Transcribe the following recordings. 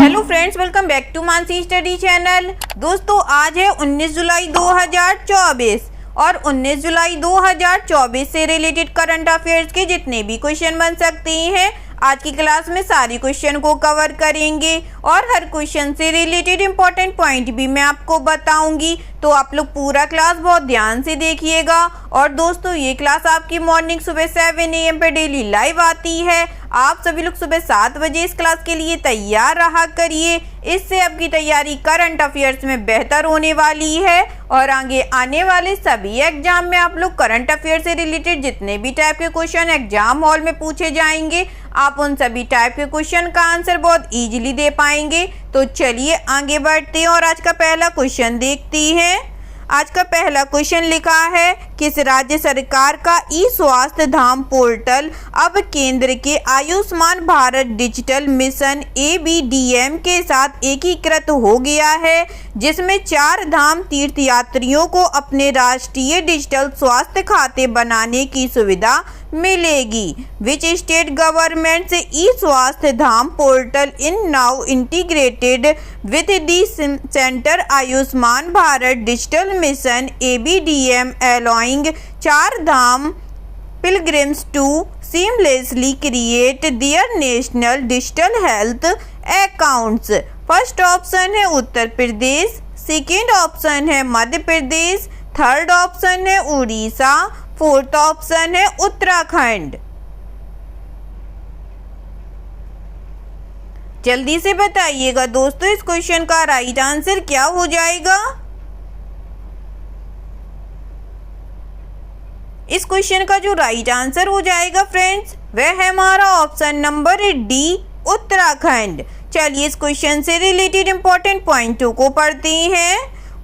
Hello friends, welcome back to Mansi study channel. दोस्तों, आज है 19 जुलाई 2024 और 19 जुलाई 2024 से रिलेटेड करंट अफेयर्स के जितने भी क्वेश्चन बन सकते हैं आज की क्लास में सारे क्वेश्चन को कवर करेंगे और हर क्वेश्चन से रिलेटेड इंपॉर्टेंट पॉइंट भी मैं आपको बताऊंगी। तो आप लोग पूरा क्लास बहुत ध्यान से देखिएगा। और दोस्तों, ये क्लास आपकी मॉर्निंग सुबह 7 AM पे डेली लाइव आती है। आप सभी लोग सुबह 7 बजे इस क्लास के लिए तैयार रहा करिए। इससे आपकी तैयारी करंट अफेयर्स में बेहतर होने वाली है और आगे आने वाले सभी एग्जाम में आप लोग करंट अफेयर से रिलेटेड जितने भी टाइप के क्वेश्चन एग्जाम हॉल में पूछे जाएंगे, आप उन सभी टाइप के क्वेश्चन का आंसर बहुत इजीली दे पाएंगे। तो चलिए आगे बढ़ते हैं और आज का पहला क्वेश्चन देखते हैं। आज का पहला क्वेश्चन लिखा है, किस राज्य सरकार का ई स्वास्थ्य धाम पोर्टल अब केंद्र के Ayushman Bharat digital mission ABDM के साथ एकीकृत हो गया है, जिसमें 4 धाम तीर्थयात्रियों को अपने राष्ट्रीय डिजिटल स्वास्थ्य खाते बनाने की सुविधा मिलेगी। Which state government e Swasthya Dham portal in now integrated with the centre Ayushman Bharat digital mission ABDM allowing 4 Dham pilgrims to seamlessly create their national digital health accounts। First option है उत्तर प्रदेश, सेकेंड ऑप्शन है मध्य प्रदेश, थर्ड ऑप्शन है Orissa, fourth option है उत्तराखंड। जल्दी से बताइएगा दोस्तों, इस question का राइट आंसर क्या हो जाएगा। इस क्वेश्चन का जो राइट आंसर हो जाएगा फ्रेंड्स, वह है हमारा ऑप्शन नंबर D, उत्तराखंड। चलिए इस क्वेश्चन से रिलेटेड इंपॉर्टेंट पॉइंटों को पढ़ते हैं।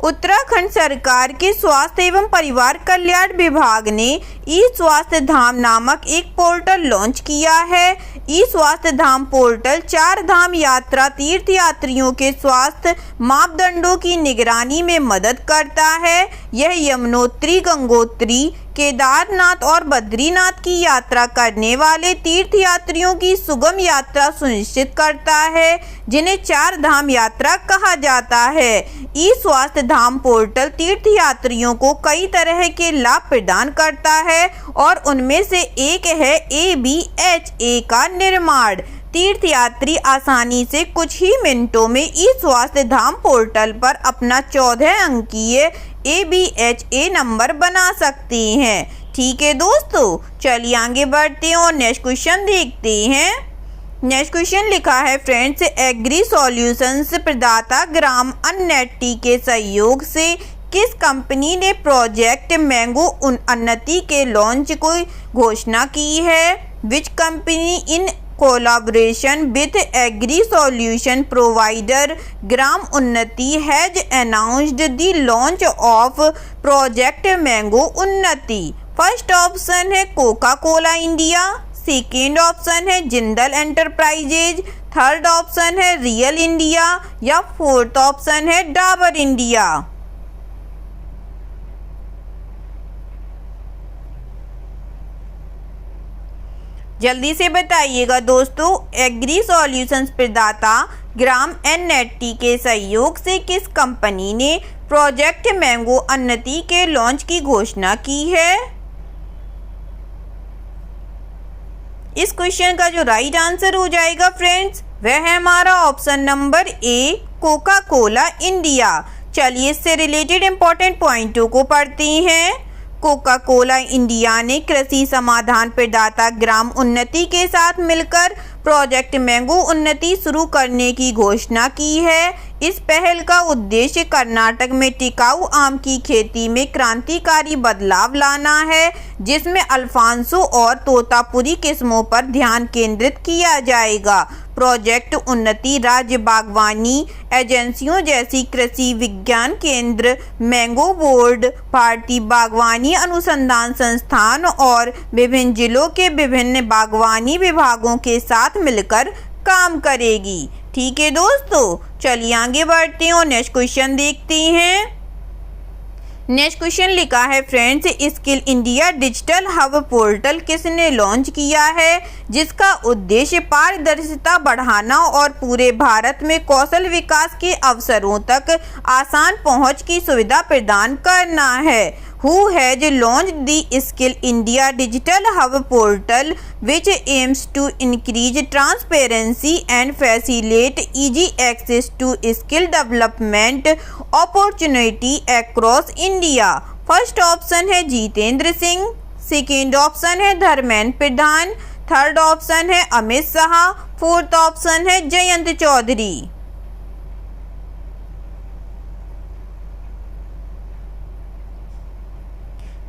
उत्तराखंड सरकार के स्वास्थ्य एवं परिवार कल्याण विभाग ने ई स्वास्थ्य धाम नामक एक पोर्टल लॉन्च किया है। ई स्वास्थ्य धाम पोर्टल 4 धाम यात्रा तीर्थयात्रियों के स्वास्थ्य मापदंडों की निगरानी में मदद करता है। यह यमुनोत्री, गंगोत्री, केदारनाथ और बद्रीनाथ की यात्रा करने वाले तीर्थयात्रियों की सुगम यात्रा सुनिश्चित करता है, जिन्हें 4 धाम यात्रा कहा जाता है। ई स्वास्थ्य धाम पोर्टल तीर्थयात्रियों को कई तरह के लाभ प्रदान करता है और उनमें से एक है ABHA का निर्माण। तीर्थयात्री आसानी से कुछ ही मिनटों में ई स्वास्थ्य धाम पोर्टल पर अपना 14 अंकीय ABHA नंबर बना सकते हैं। ठीक है दोस्तों, चलिए आगे बढ़ते हैं और नेक्स्ट क्वेश्चन देखते हैं। नेक्स्ट क्वेश्चन लिखा है फ्रेंड्स, एग्री सॉल्यूशंस प्रदाता ग्राम अन्नटी के सहयोग से किस कंपनी ने प्रोजेक्ट मैंगो उन्नति के लॉन्च की घोषणा की है। Which company in collaboration with agri solution provider Gram Unnati has announced the launch of project mango Unnati. First option है Coca Cola India, second option है जिंदल एंटरप्राइजेज, थर्ड ऑप्शन है रियल इंडिया या फोर्थ ऑप्शन है डाबर इंडिया। जल्दी से बताइएगा दोस्तों, एग्री सॉल्यूशंस प्रदाता ग्राम अन्नटी के सहयोग से किस कंपनी ने प्रोजेक्ट मैंगो उन्नति के लॉन्च की घोषणा की है। इस क्वेश्चन का जो राइट आंसर हो जाएगा फ्रेंड्स, वह है हमारा option number A, Coca Cola India. चलिए इससे रिलेटेड इंपॉर्टेंट पॉइंटों को पढ़ते हैं। कोका कोला इंडिया ने कृषि समाधान प्रदाता ग्राम उन्नति के साथ मिलकर प्रोजेक्ट मैंगो उन्नति शुरू करने की घोषणा की है। इस पहल का उद्देश्य कर्नाटक में टिकाऊ आम की खेती में क्रांतिकारी बदलाव लाना है, जिसमें अल्फांसो और तोतापुरी किस्मों पर ध्यान केंद्रित किया जाएगा। प्रोजेक्ट उन्नति राज्य बागवानी एजेंसियों जैसी कृषि विज्ञान केंद्र, मैंगो बोर्ड, भारतीय बागवानी अनुसंधान संस्थान और विभिन्न जिलों के विभिन्न बागवानी विभागों के साथ मिलकर काम करेगी। ठीक है दोस्तों, चलिए आगे बढ़ते हैं और नेक्स्ट क्वेश्चन देखते हैं। नेक्स्ट क्वेश्चन लिखा है friends, skill India digital hub portal किसने लॉन्च किया है, जिसका उद्देश्य पारदर्शिता बढ़ाना और पूरे भारत में कौशल विकास के अवसरों तक आसान पहुंच की सुविधा प्रदान करना है। Who has launched the Skill India Digital Hub portal, which aims to increase transparency and facilitate easy access to skill development opportunity across India? First option है जितेंद्र सिंह, सेकेंड ऑप्शन है धर्मेंद्र प्रधान, थर्ड ऑप्शन है अमित शाह, फोर्थ ऑप्शन है जयंत चौधरी।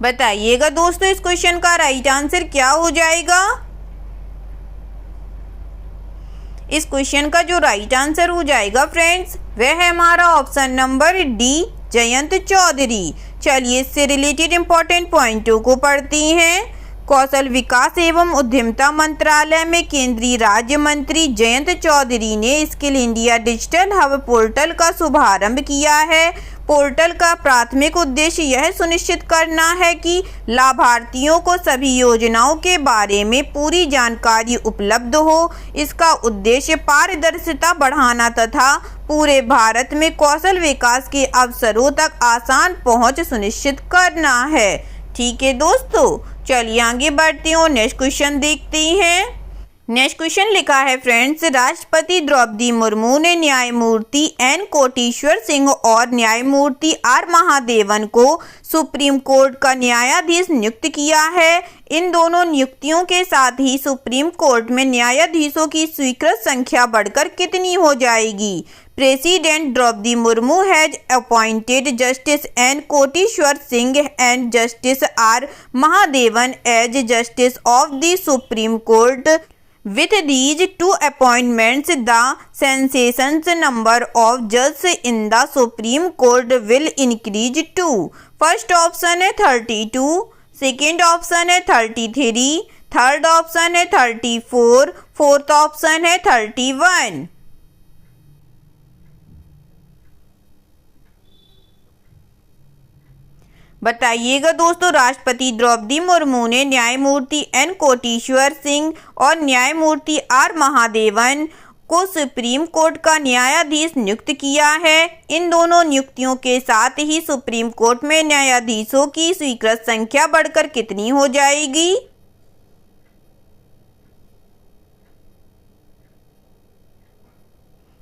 बताइएगा दोस्तों इस question का right answer क्या हो जाएगा। इस क्वेश्चन का जो राइट आंसर हो जाएगा फ्रेंड्स, वह है हमारा option number D, Jayant Chaudhary. चलिए इससे रिलेटेड इंपॉर्टेंट पॉइंटों को पढ़ते हैं। कौशल विकास एवं उद्यमिता मंत्रालय में केंद्रीय राज्य मंत्री जयंत चौधरी ने skill India digital hub portal का शुभारंभ किया है। पोर्टल का प्राथमिक उद्देश्य यह सुनिश्चित करना है कि लाभार्थियों को सभी योजनाओं के बारे में पूरी जानकारी उपलब्ध हो। इसका उद्देश्य पारदर्शिता बढ़ाना तथा पूरे भारत में कौशल विकास के अवसरों तक आसान पहुंच सुनिश्चित करना है। ठीक है दोस्तों, चलिए आगे बढ़ते हैं और नेक्स्ट क्वेश्चन देखते हैं। नेक्स्ट क्वेश्चन लिखा है फ्रेंड्स, राष्ट्रपति द्रौपदी मुर्मू ने न्यायमूर्ति एन कोटेश्वर सिंह और न्यायमूर्ति आर महादेवन को सुप्रीम कोर्ट का न्यायाधीश नियुक्त किया है। इन दोनों नियुक्तियों के साथ ही सुप्रीम कोर्ट में न्यायाधीशों की स्वीकृत संख्या बढ़कर कितनी हो जाएगी? President Droupadi Murmu has appointed justice N Koteswar Singh and justice R Mahadevan as justice of the supreme court. With these two appointments, the census number of judges in the Supreme Court will increase to, first option है 32, second option है 33, third option है 34, fourth option है 31। बताइएगा दोस्तों, राष्ट्रपति द्रौपदी मुर्मू ने न्यायमूर्ति N Koteswar Singh और न्यायमूर्ति आर महादेवन को सुप्रीम कोर्ट का न्यायाधीश नियुक्त किया है। इन दोनों नियुक्तियों के साथ ही सुप्रीम कोर्ट में न्यायाधीशों की स्वीकृत संख्या बढ़कर कितनी हो जाएगी?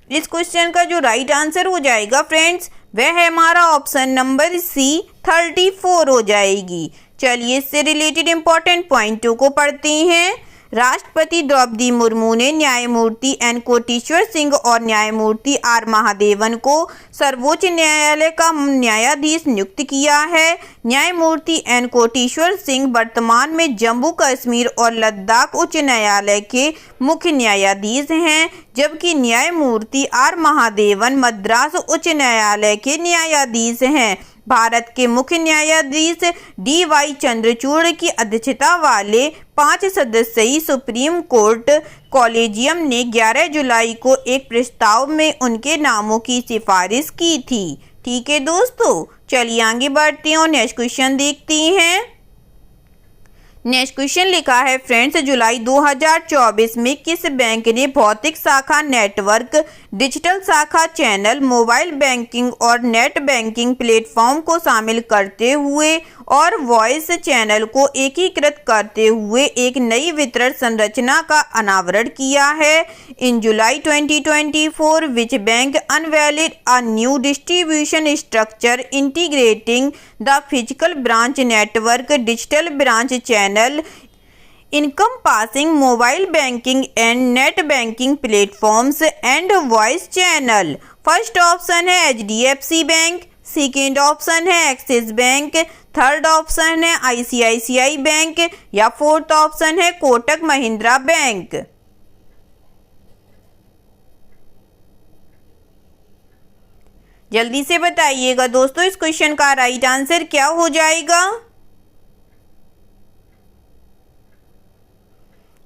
इस क्वेश्चन का जो राइट आंसर हो जाएगा फ्रेंड्स, वह है हमारा ऑप्शन नंबर सी, 34 हो जाएगी। चलिए इससे रिलेटेड इंपॉर्टेंट पॉइंटों को पढ़ते हैं। राष्ट्रपति द्रौपदी मुर्मू ने न्यायमूर्ति एन कोटेश्वर सिंह और न्यायमूर्ति आर महादेवन को सर्वोच्च न्यायालय का न्यायाधीश नियुक्त किया है। न्यायमूर्ति एन कोटेश्वर सिंह वर्तमान में जम्मू कश्मीर और लद्दाख उच्च न्यायालय के मुख्य न्यायाधीश हैं, जबकि न्यायमूर्ति आर महादेवन मद्रास उच्च न्यायालय के न्यायाधीश हैं। भारत के मुख्य न्यायाधीश डी.वाई. चंद्रचूड़ की अध्यक्षता वाले 5 सदस्यीय सुप्रीम कोर्ट कॉलेजियम ने 11 जुलाई को एक प्रस्ताव में उनके नामों की सिफारिश की थी। ठीक है दोस्तों, चलिए आगे बढ़ते हैं और नेक्स्ट क्वेश्चन देखते हैं। नेक्स्ट क्वेश्चन लिखा है फ्रेंड्स, जुलाई 2024 में किस बैंक ने भौतिक शाखा नेटवर्क, डिजिटल शाखा चैनल, मोबाइल बैंकिंग और नेट बैंकिंग प्लेटफॉर्म को शामिल करते हुए और वॉइस चैनल को एकीकृत करते हुए एक नई वितरण संरचना का अनावरण किया है? इन जुलाई 2024 which bank unveiled a new distribution structure integrating the physical branch network, digital branch channel encompassing mobile banking and net banking platforms and voice channel। First option है HDFC बैंक, सेकेंड ऑप्शन है axis bank, third option है ICICI bank या fourth option है Kotak Mahindra bank. जल्दी से बताइएगा दोस्तों, इस क्वेश्चन का राइट आंसर क्या हो जाएगा?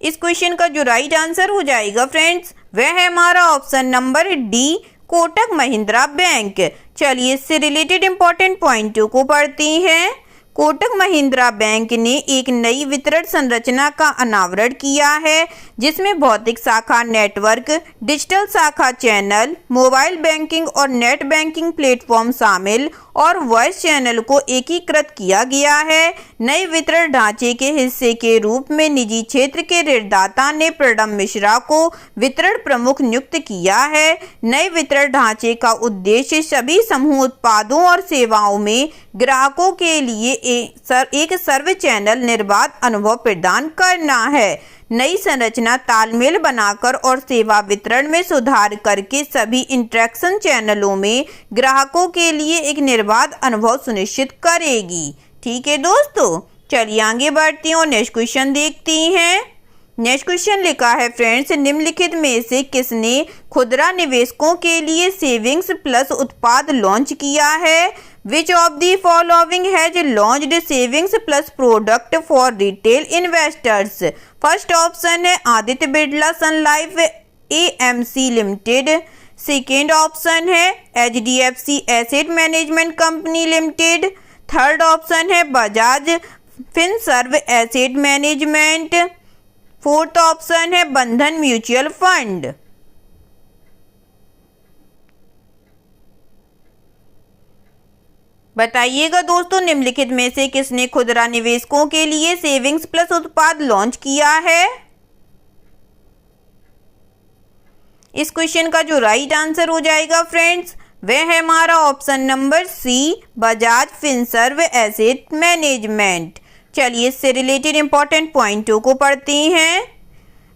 इस क्वेश्चन का जो राइट आंसर हो जाएगा फ्रेंड्स, वह है हमारा option number D, Kotak Mahindra bank. चलिए इससे रिलेटेड इंपॉर्टेंट पॉइंटों को पढ़ते हैं। कोटक महिंद्रा बैंक ने एक नई वितरण संरचना का अनावरण किया है, जिसमें भौतिक शाखा नेटवर्क, डिजिटल शाखा चैनल, मोबाइल बैंकिंग और नेट बैंकिंग प्लेटफॉर्म शामिल और वॉइस चैनल को एकीकृत किया गया है। नए वितरण ढांचे के हिस्से के रूप में निजी क्षेत्र के ऋणदाता ने प्रणब मिश्रा को वितरण प्रमुख नियुक्त किया है। नए वितरण ढांचे का उद्देश्य सभी समूह उत्पादों और सेवाओं में ग्राहकों के लिए एक सर्व चैनल निर्बाध अनुभव प्रदान करना है। नई संरचना तालमेल बनाकर और सेवा वितरण में सुधार करके सभी इंटरेक्शन चैनलों में ग्राहकों के लिए एक निर्बाध अनुभव सुनिश्चित करेगी। ठीक है दोस्तों, चलिए आगे बढ़ती हैं और नेक्स्ट क्वेश्चन देखती हैं। नेक्स्ट क्वेश्चन लिखा है फ्रेंड्स, निम्नलिखित में से किसने खुदरा निवेशकों के लिए सेविंग्स प्लस उत्पाद लॉन्च किया है? Which of the following has launched savings plus product for retail investors? First option है Aditya Birla Sun Life AMC limited. Second option है HDFC asset management company limited. Third option है Bajaj Finserv asset management. Fourth option है Bandhan mutual fund. बताइएगा दोस्तों, निम्नलिखित में से किसने खुदरा निवेशकों के लिए सेविंग्स प्लस उत्पाद लॉन्च किया है? इस क्वेश्चन का जो राइट आंसर हो जाएगा फ्रेंड्स, वह है हमारा option number C, Bajaj Finserv asset management. चलिए इससे रिलेटेड इंपॉर्टेंट पॉइंटों को पढ़ते हैं।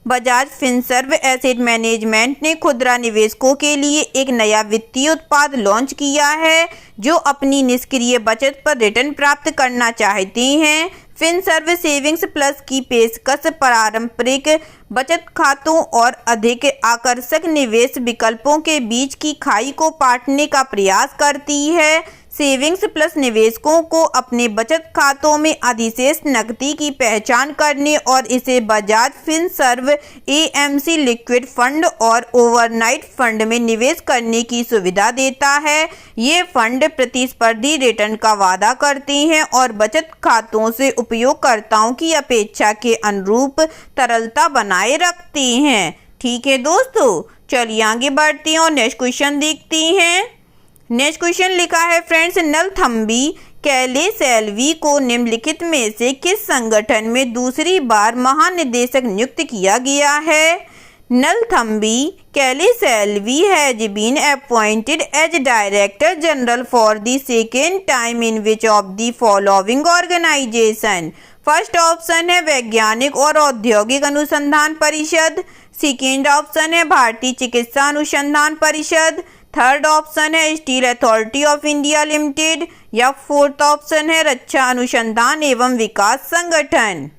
बजाज फिनसर्व एसेट मैनेजमेंट ने खुदरा निवेशकों के लिए एक नया वित्तीय उत्पाद लॉन्च किया है जो अपनी निष्क्रिय बचत पर रिटर्न प्राप्त करना चाहते हैं। फिनसर्व सेविंग्स प्लस की पेशकश पारंपरिक बचत खातों और अधिक आकर्षक निवेश विकल्पों के बीच की खाई को पाटने का प्रयास करती है। सेविंग्स प्लस निवेशकों को अपने बचत खातों में अधिशेष नकदी की पहचान करने और इसे Bajaj Finserv AMC liquid fund और ओवरनाइट फंड में निवेश करने की सुविधा देता है। ये फंड प्रतिस्पर्धी रिटर्न का वादा करते हैं और बचत खातों से उपयोगकर्ताओं की अपेक्षा के अनुरूप तरलता बनाए रखते हैं। ठीक है दोस्तों, चलिए आगे बढ़ते हैं और नेक्स्ट क्वेश्चन देखते हैं। नेक्स्ट क्वेश्चन लिखा है फ्रेंड्स, नलथम्बी कैलेसएलवी को निम्नलिखित में से किस संगठन में दूसरी बार महानिदेशक नियुक्त किया गया है? Nallathamby Kalaiselvi has been appointed as director general for the second time in which of the following organisation? First option है वैज्ञानिक और औद्योगिक अनुसंधान परिषद। सेकेंड ऑप्शन है भारतीय चिकित्सा अनुसंधान परिषद। थर्ड ऑप्शन है steel authority of India limited या फोर्थ ऑप्शन है रक्षा अनुसंधान एवं विकास संगठन।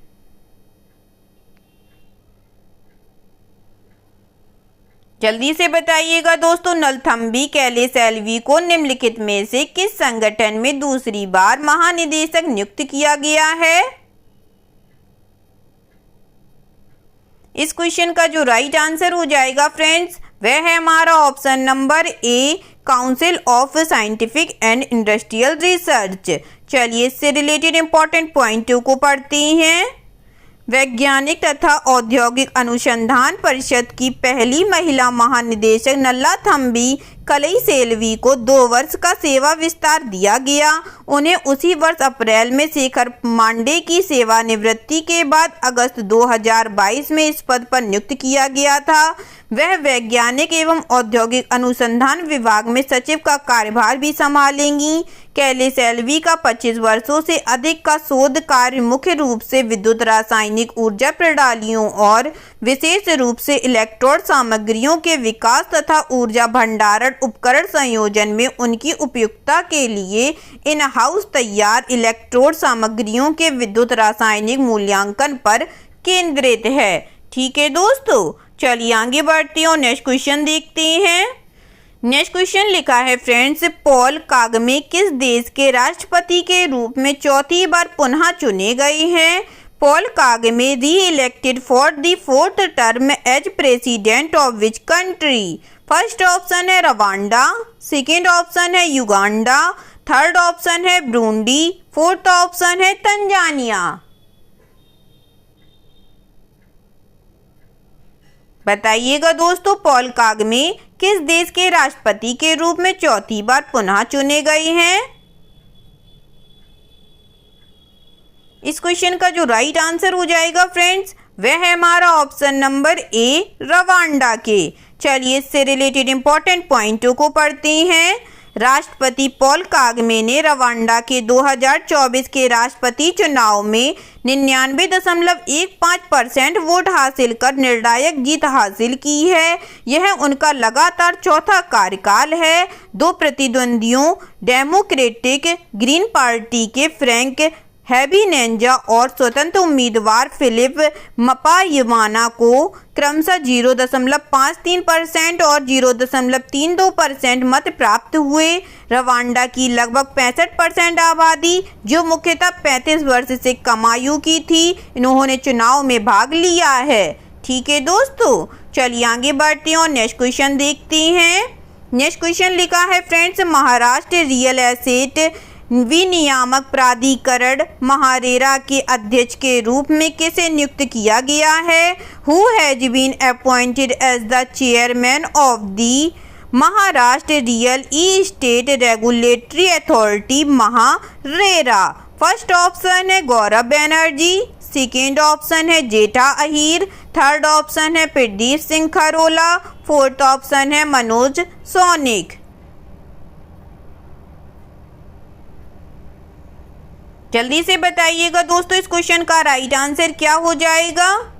जल्दी से बताइएगा दोस्तों, नलथम्बी कैलेसएलवी को निम्नलिखित में से किस संगठन में दूसरी बार महानिदेशक नियुक्त किया गया है? इस क्वेश्चन का जो राइट आंसर हो जाएगा फ्रेंड्स, वह है हमारा option number A, council of scientific and industrial research. चलिए इससे रिलेटेड इंपॉर्टेंट पॉइंटों को पढ़ते हैं। वैज्ञानिक तथा औद्योगिक अनुसंधान परिषद की पहली महिला महानिदेशक नल्लाथम्बी कैलेसएलवी को 2 वर्ष का सेवा विस्तार दिया गया। उन्हें उसी वर्ष अप्रैल में शेखर मांडे की सेवानिवृत्ति के बाद अगस्त 2022 में इस पद पर नियुक्त किया गया था। वह वैज्ञानिक एवं औद्योगिक अनुसंधान विभाग में सचिव का कार्यभार भी संभालेंगी। कैलेसएलवी का 25 वर्षों से अधिक का शोध कार्य मुख्य रूप से विद्युत रासायनिक ऊर्जा प्रणालियों और विशेष रूप से इलेक्ट्रोड सामग्रियों के विकास तथा ऊर्जा भंडारण उपकरण संयोजन में उनकी उपयुक्तता के लिए इन हाउस तैयार इलेक्ट्रोड सामग्रियों के विद्युत रासायनिक मूल्यांकन पर केंद्रित है। ठीक है दोस्तों, चलिए आगे बढ़ते हैं और नेक्स्ट क्वेश्चन देखते हैं। नेक्स्ट क्वेश्चन लिखा है फ्रेंड्स, पॉल कागमे किस देश के राष्ट्रपति के रूप में चौथी बार पुनः चुने गए हैं? Paul Kagame reelected for the 4th term as president of which country? First option है रवांडा, सेकेंड ऑप्शन है युगांडा, थर्ड ऑप्शन है ब्रूंडी, फोर्थ ऑप्शन है तंजानिया। बताइएगा दोस्तों, पॉल कागमे किस देश के राष्ट्रपति के रूप में चौथी बार पुनः चुने गए हैं? इस क्वेश्चन का जो राइट आंसर हो जाएगा फ्रेंड्स, वह है हमारा ऑप्शन नंबर ए रवांडा के। चलिए इससे रिलेटेड इंपॉर्टेंट पॉइंटों को पढ़ते हैं। राष्ट्रपति पॉल कागमे ने रवांडा के 2024 के राष्ट्रपति चुनाव में 99.15% वोट हासिल कर निर्णायक जीत हासिल की है। यह उनका लगातार चौथा कार्यकाल है। दो प्रतिद्वंदियों डेमोक्रेटिक ग्रीन पार्टी के फ्रैंक हैबिनेजा और स्वतंत्र उम्मीदवार फिलिप मपायमाना को क्रमशः 0.53% और 0.32% मत प्राप्त हुए। रवांडा की लगभग 65% आबादी, जो मुख्यतः 35 वर्ष से कम आयु की थी, इन्होंने चुनाव में भाग लिया है। ठीक है दोस्तों, चलिए आगे बढ़ते हैं और नेक्स्ट क्वेश्चन देखते हैं। नेक्स्ट क्वेश्चन लिखा है फ्रेंड्स, महाराष्ट्र रियल एस्टेट विनियामक प्राधिकरण महारेरा के अध्यक्ष के रूप में किसे नियुक्त किया गया है? Who has been appointed as the chairman of the Maharashtra real estate regulatory authority MahaRERA? First option है गौरव बनर्जी, सेकेंड ऑप्शन है जेठा अहीर, थर्ड ऑप्शन है प्रदीप सिंह खरोला, फोर्थ ऑप्शन है मनोज सोनिक। जल्दी से बताइएगा दोस्तों, इस क्वेश्चन का राइट आंसर क्या हो जाएगा?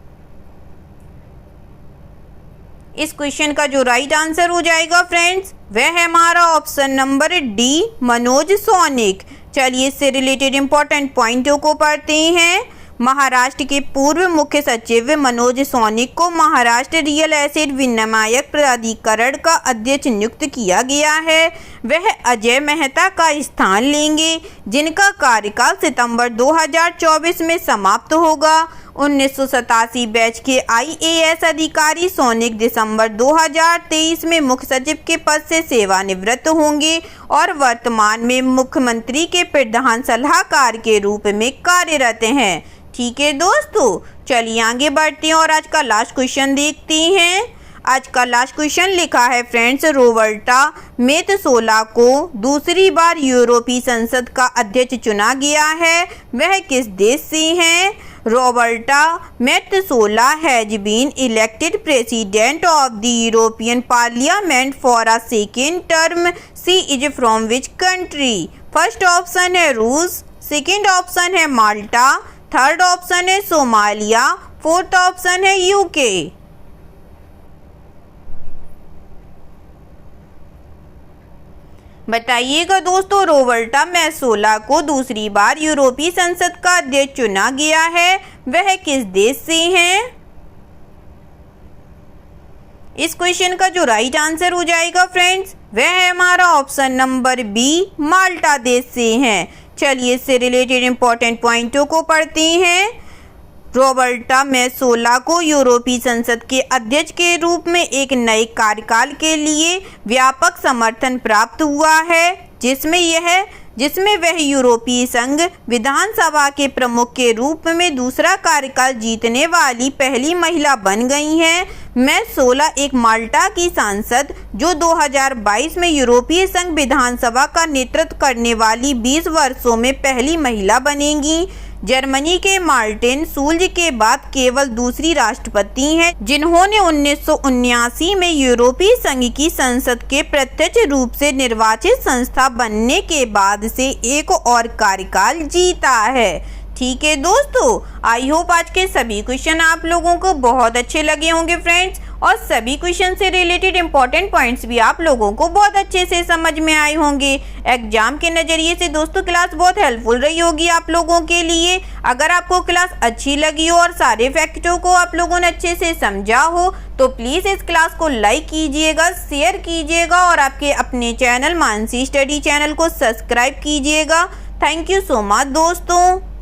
इस क्वेश्चन का जो राइट आंसर हो जाएगा फ्रेंड्स, वह है हमारा option number D Manoj sonic. चलिए इससे रिलेटेड इंपॉर्टेंट पॉइंटों को पढ़ते हैं। महाराष्ट्र के पूर्व मुख्य सचिव मनोज सोनिक को महाराष्ट्र रियल एस्टेट विनियामक प्राधिकरण का अध्यक्ष नियुक्त किया गया है। वह अजय मेहता का स्थान लेंगे, जिनका कार्यकाल सितंबर 2024 में समाप्त होगा। 1987 बैच के IAS अधिकारी सोनिक दिसंबर 2023 में मुख्य सचिव के पद से सेवानिवृत्त होंगे और वर्तमान में मुख्यमंत्री के प्रधान सलाहकार के रूप में कार्यरत हैं। ठीक है दोस्तों, चलिए आगे बढ़ते हैं और आज का लास्ट क्वेश्चन देखते हैं। आज का लास्ट क्वेश्चन लिखा है फ्रेंड्स, रोबर्टा मेत्सोला को दूसरी बार यूरोपीय संसद का अध्यक्ष चुना गया है। वह किस देश से हैं? Roberta Metsola has been elected president of the European parliament for a second term. She is from which country? First option है रूस, सेकेंड ऑप्शन है माल्टा, थर्ड ऑप्शन है सोमालिया, फोर्थ ऑप्शन है यूके। बताइएगा दोस्तों, रोबर्टा मेत्सोला को दूसरी बार यूरोपीय संसद का अध्यक्ष चुना गया है। वह किस देश से हैं? इस क्वेश्चन का जो राइट आंसर हो जाएगा फ्रेंड्स, वह है हमारा ऑप्शन नंबर बी माल्टा देश से हैं। चलिए इससे रिलेटेड इंपॉर्टेंट पॉइंटों को पढ़ते हैं। रोबर्टा मेत्सोला को यूरोपीय संसद के अध्यक्ष के रूप में एक नए कार्यकाल के लिए व्यापक समर्थन प्राप्त हुआ है, जिसमें वह यूरोपीय संघ विधानसभा के प्रमुख के रूप में दूसरा कार्यकाल जीतने वाली पहली महिला बन गई हैं। मेत्सोला एक माल्टा की सांसद जो 2022 में यूरोपीय संघ विधानसभा का नेतृत्व करने वाली 20 वर्षों में पहली महिला बनेंगी। जर्मनी के मार्टिन शुल्ज के बाद केवल दूसरी राष्ट्रपति हैं जिन्होंने 1979 में यूरोपीय संघ की संसद के प्रत्यक्ष रूप से निर्वाचित संस्था बनने के बाद से एक और कार्यकाल जीता है। ठीक है दोस्तों, आई होप आज के सभी क्वेश्चन आप लोगों को बहुत अच्छे लगे होंगे फ्रेंड्स, और सभी क्वेश्चन से रिलेटेड इंपॉर्टेंट पॉइंट्स भी आप लोगों को बहुत अच्छे से समझ में आए होंगे। एग्जाम के नज़रिए से दोस्तों क्लास बहुत हेल्पफुल रही होगी आप लोगों के लिए। अगर आपको क्लास अच्छी लगी हो और सारे फैक्टों को आप लोगों ने अच्छे से समझा हो तो प्लीज़ इस क्लास को लाइक कीजिएगा, शेयर कीजिएगा और आपके अपने चैनल मानसी स्टडी चैनल को सब्सक्राइब कीजिएगा। थैंक यू सो मच दोस्तों।